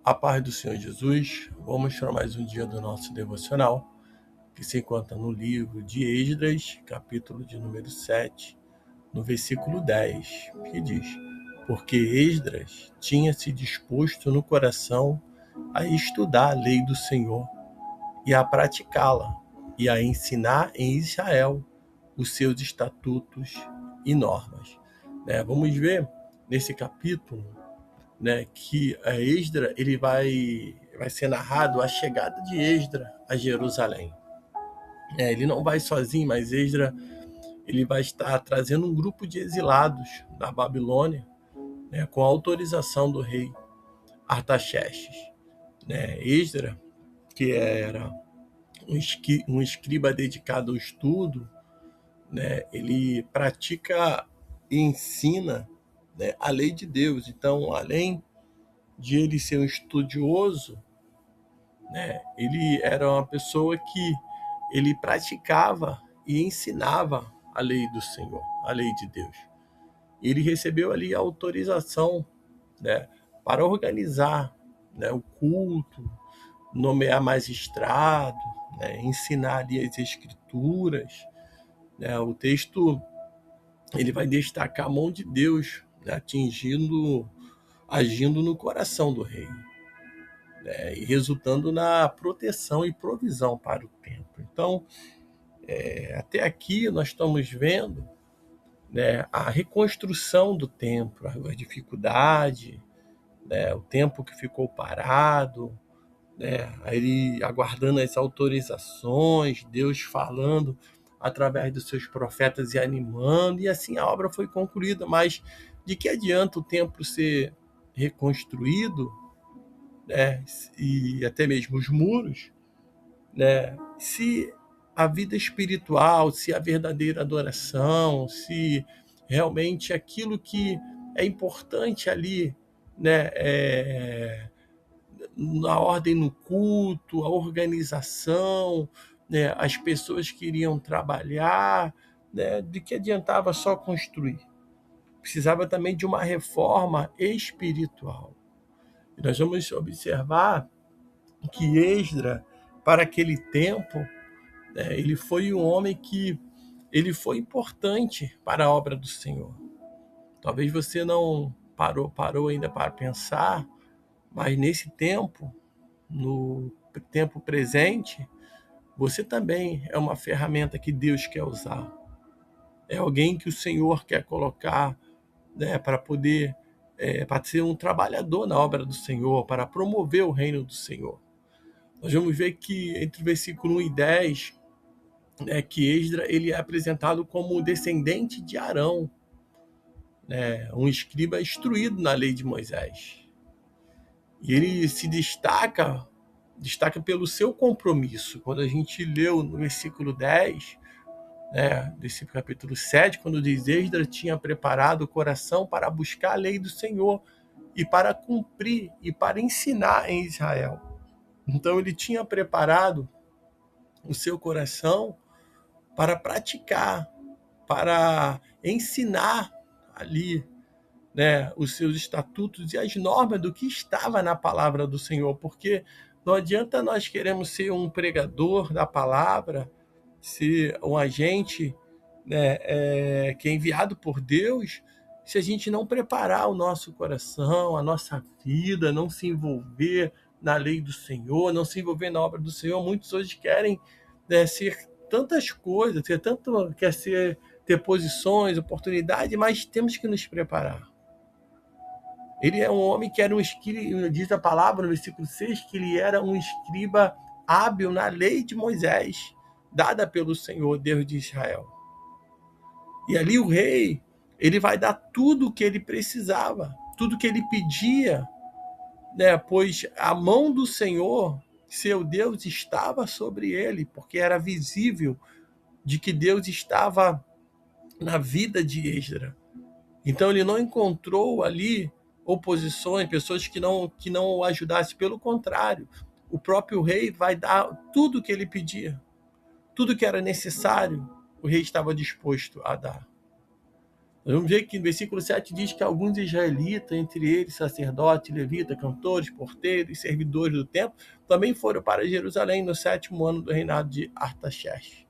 A paz do Senhor Jesus, vamos para mais um dia do nosso devocional, que se encontra no livro de Esdras, capítulo de número 7, no versículo 10, que diz: Porque Esdras tinha se disposto no coração a estudar a lei do Senhor e a praticá-la, e a ensinar em Israel os seus estatutos e normas. Vamos ver nesse capítulo, que a Esdra ele vai ser narrado a chegada de Esdra a Jerusalém. Ele não vai sozinho, mas Esdra ele vai estar trazendo um grupo de exilados da Babilônia, com a autorização do rei Artaxerxes. Esdra, que era um escriba dedicado ao estudo, ele pratica e ensina, a lei de Deus. Então, além de ele ser um estudioso, ele era uma pessoa que ele praticava e ensinava a lei do Senhor, a lei de Deus. Ele recebeu ali a autorização, para organizar, o culto, nomear magistrado, ensinar ali as escrituras. O texto ele vai destacar a mão de Deus, agindo no coração do rei, e resultando na proteção e provisão para o templo. Então, até aqui nós estamos vendo, a reconstrução do templo, a dificuldade, o tempo que ficou parado, ele aguardando as autorizações, Deus falando através dos seus profetas e animando, e assim a obra foi concluída. Mas de que adianta o templo ser reconstruído, e até mesmo os muros, se a vida espiritual, se a verdadeira adoração, se realmente aquilo que é importante ali, na ordem no culto, a organização, as pessoas que iriam trabalhar, de que adiantava só construir? Precisava também de uma reforma espiritual. E nós vamos observar que Esdra, para aquele tempo, ele foi um homem que ele foi importante para a obra do Senhor. Talvez você não parou ainda para pensar, mas nesse tempo, no tempo presente, você também é uma ferramenta que Deus quer usar. É alguém que o Senhor quer colocar, para poder, para ser um trabalhador na obra do Senhor, para promover o reino do Senhor. Nós vamos ver que entre o versículo 1 e 10, que Esdra ele é apresentado como descendente de Arão, um escriba instruído na lei de Moisés. E ele se destaca pelo seu compromisso. Quando a gente leu no versículo 10, desse capítulo 7, quando diz: Esdra tinha preparado o coração para buscar a lei do Senhor e para cumprir e para ensinar em Israel. Então ele tinha preparado o seu coração para praticar, para ensinar ali, os seus estatutos e as normas do que estava na palavra do Senhor, porque não adianta nós queremos ser um pregador da palavra, ser um agente, que é enviado por Deus, se a gente não preparar o nosso coração, a nossa vida, não se envolver na lei do Senhor, não se envolver na obra do Senhor. Muitos hoje querem, ser tantas coisas, ter posições, oportunidades, mas temos que nos preparar. Ele é um homem que era um escriba, diz a palavra no versículo 6, que ele era um escriba hábil na lei de Moisés, dada pelo Senhor, Deus de Israel. E ali o rei, ele vai dar tudo o que ele precisava, tudo o que ele pedia, pois a mão do Senhor, seu Deus, estava sobre ele, porque era visível de que Deus estava na vida de Esdra. Então ele não encontrou ali oposições, pessoas que não o ajudassem. Pelo contrário, o próprio rei vai dar tudo o que ele pedia, tudo que era necessário, o rei estava disposto a dar. Nós vamos ver que no versículo 7 diz que alguns israelitas, entre eles sacerdotes, levitas, cantores, porteiros, servidores do templo, também foram para Jerusalém no 7º ano do reinado de Artaxerxes.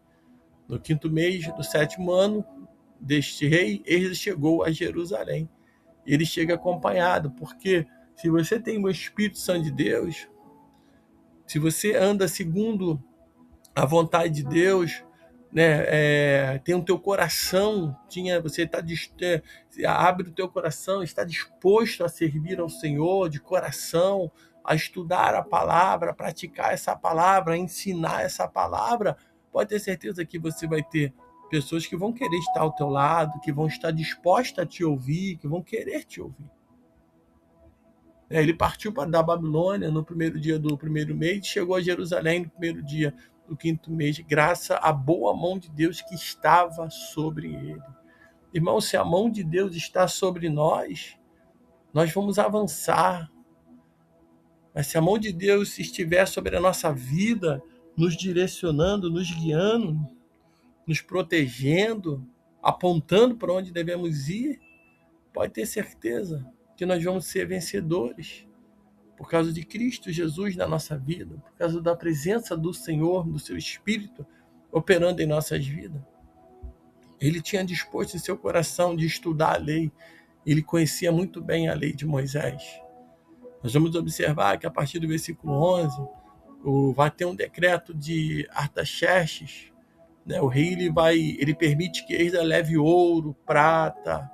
No 5º mês do 7º ano deste rei, Esdras chegou a Jerusalém. Ele chega acompanhado, porque se você tem o Espírito Santo de Deus, se você anda segundo a vontade de Deus, né, tem o teu coração, você abre o teu coração, está disposto a servir ao Senhor de coração, a estudar a palavra, a praticar essa palavra, a ensinar essa palavra, pode ter certeza que você vai ter pessoas que vão querer estar ao teu lado, que vão estar dispostas a te ouvir, que vão querer te ouvir. Ele partiu da Babilônia no primeiro dia do primeiro mês e chegou a Jerusalém no primeiro dia do 5º mês, graças à boa mão de Deus que estava sobre ele. Irmão, se a mão de Deus está sobre nós, nós vamos avançar. Mas se a mão de Deus estiver sobre a nossa vida, nos direcionando, nos guiando, nos protegendo, apontando para onde devemos ir, pode ter certeza que nós vamos ser vencedores. Por causa de Cristo Jesus na nossa vida, por causa da presença do Senhor, do seu Espírito, operando em nossas vidas. Ele tinha disposto em seu coração de estudar a lei. Ele conhecia muito bem a lei de Moisés. Nós vamos observar que a partir do versículo 11, vai ter um decreto de Artaxerxes. O rei ele permite que Esdras leve ouro, prata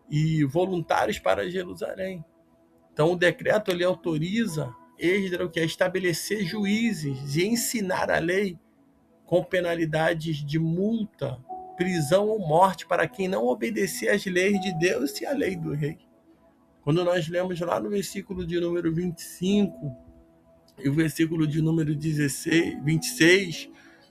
e voluntários para Jerusalém. Então, o decreto ele autoriza Esdras a estabelecer juízes e ensinar a lei com penalidades de multa, prisão ou morte para quem não obedecer às leis de Deus e à lei do rei. Quando nós lemos lá no versículo de número 25 e o versículo de número 26,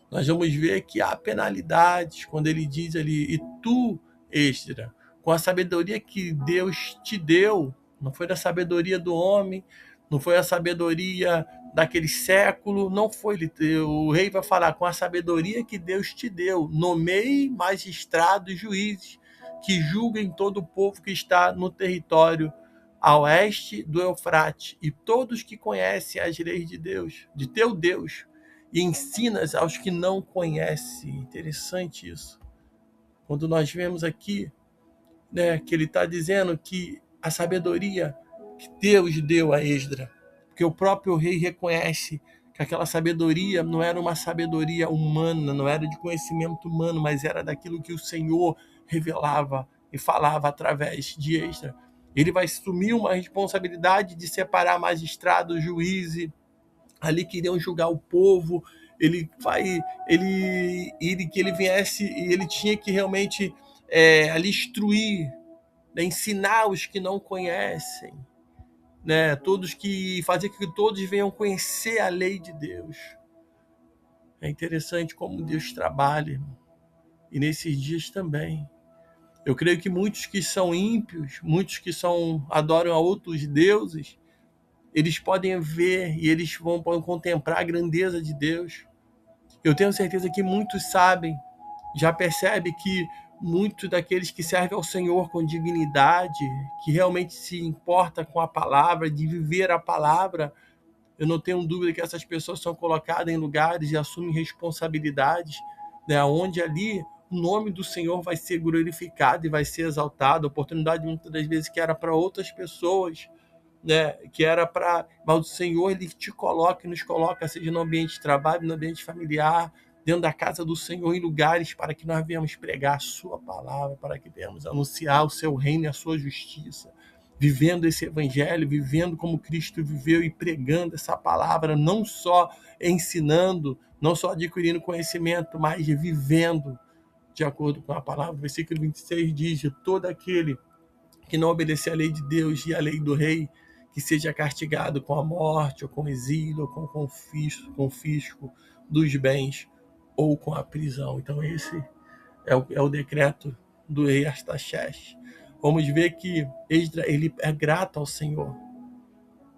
nós vamos ver que há penalidades quando ele diz ali, e tu, Esdras, com a sabedoria que Deus te deu, não foi da sabedoria do homem, não foi a sabedoria daquele século, não foi. O rei vai falar, com a sabedoria que Deus te deu, nomeie magistrados e juízes que julguem todo o povo que está no território a oeste do Eufrate, e todos que conhecem as leis de Deus, de teu Deus, e ensinas aos que não conhecem. Interessante isso. Quando nós vemos aqui, que ele está dizendo que a sabedoria que Deus deu a Esdras, porque o próprio rei reconhece que aquela sabedoria não era uma sabedoria humana, não era de conhecimento humano, mas era daquilo que o Senhor revelava e falava através de Esdras. Ele vai assumir uma responsabilidade de separar magistrados, juízes, ali que iriam julgar o povo. Ele que ele viesse e ele tinha que realmente ali instruir, ensinar os que não conhecem, todos que fazer com que todos venham conhecer a lei de Deus. É interessante como Deus trabalha, irmão. E nesses dias também. Eu creio que muitos que são ímpios, muitos que adoram a outros deuses, eles podem ver e eles podem contemplar a grandeza de Deus. Eu tenho certeza que muitos sabem, já percebem que muitos daqueles que servem ao Senhor com dignidade, que realmente se importa com a palavra, de viver a palavra, eu não tenho dúvida que essas pessoas são colocadas em lugares e assumem responsabilidades, onde ali o nome do Senhor vai ser glorificado e vai ser exaltado. A oportunidade muitas das vezes que era para outras pessoas, que era para... Mas o Senhor, ele te coloca e nos coloca, seja no ambiente de trabalho, no ambiente familiar, dentro da casa do Senhor, em lugares para que nós venhamos pregar a sua palavra, para que venhamos anunciar o seu reino e a sua justiça, vivendo esse evangelho, vivendo como Cristo viveu e pregando essa palavra, não só ensinando, não só adquirindo conhecimento, mas vivendo de acordo com a palavra. O versículo 26 diz, todo aquele que não obedecer à lei de Deus e à lei do rei, que seja castigado com a morte, ou com exílio, ou com confisco dos bens, ou com a prisão. Então esse é o decreto do rei Artaxerxes. Vamos ver que Esdras, ele é grato ao Senhor.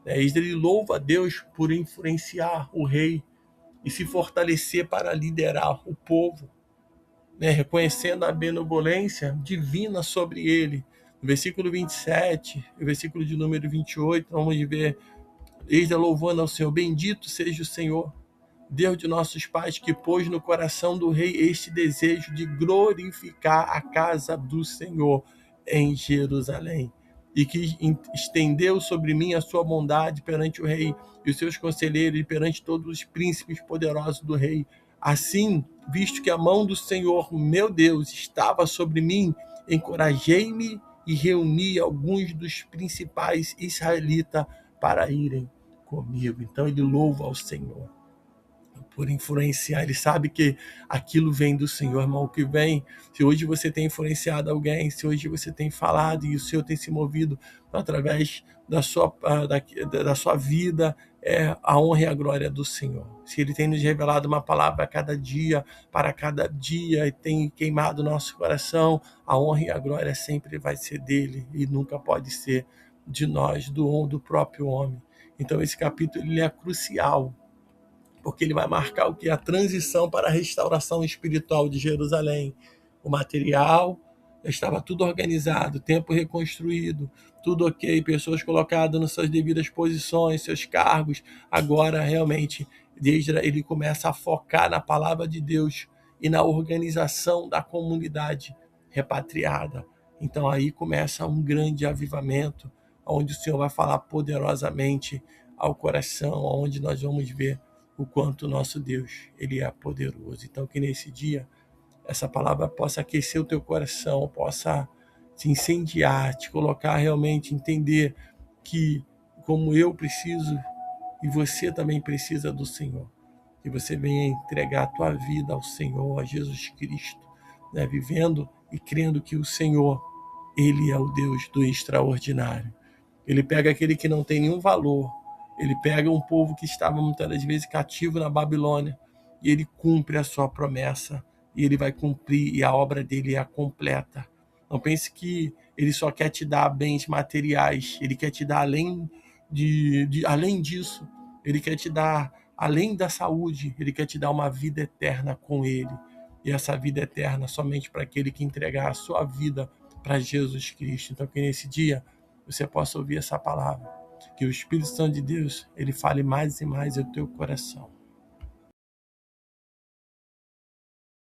Esdras, ele louva a Deus por influenciar o rei e se fortalecer para liderar o povo. né, reconhecendo a benevolência divina sobre ele. No versículo 27, o versículo de número 28, vamos ver, eis louvando ao Senhor, bendito seja o Senhor, Deus de nossos pais, que pôs no coração do rei este desejo de glorificar a casa do Senhor em Jerusalém, e que estendeu sobre mim a sua bondade perante o rei e os seus conselheiros e perante todos os príncipes poderosos do rei. Assim, visto que a mão do Senhor, meu Deus, estava sobre mim, encorajei-me e reuni alguns dos principais israelitas para irem comigo. Então ele louva ao Senhor por influenciar, ele sabe que aquilo vem do Senhor, irmão, o que vem, se hoje você tem influenciado alguém, se hoje você tem falado e o Senhor tem se movido através da sua vida, é a honra e a glória do Senhor. Se ele tem nos revelado uma palavra a cada dia, para cada dia, e tem queimado o nosso coração, a honra e a glória sempre vai ser dele e nunca pode ser de nós, do próprio homem. Então esse capítulo ele é crucial, porque ele vai marcar o que? A transição para a restauração espiritual de Jerusalém. O material estava tudo organizado, tempo reconstruído, tudo ok, pessoas colocadas nas suas devidas posições, seus cargos. Agora, realmente, desde ele começa a focar na palavra de Deus e na organização da comunidade repatriada. Então aí começa um grande avivamento, onde o Senhor vai falar poderosamente ao coração, onde nós vamos ver o quanto o nosso Deus, ele é poderoso. Então que nesse dia essa palavra possa aquecer o teu coração, possa te incendiar, te colocar realmente, entender que como eu preciso e você também precisa do Senhor, que você venha entregar a tua vida ao Senhor, a Jesus Cristo, né? Vivendo e crendo que o Senhor, ele é o Deus do extraordinário. Ele pega aquele que não tem nenhum valor, ele pega um povo que estava muitas vezes cativo na Babilônia e ele cumpre a sua promessa, e ele vai cumprir, e a obra dele é completa. Não pense que ele só quer te dar bens materiais, ele quer te dar além disso, ele quer te dar além da saúde, ele quer te dar uma vida eterna com ele. E essa vida eterna somente para aquele que entregar a sua vida para Jesus Cristo. Então que nesse dia você possa ouvir essa palavra, que o Espírito Santo de Deus ele fale mais e mais ao teu coração.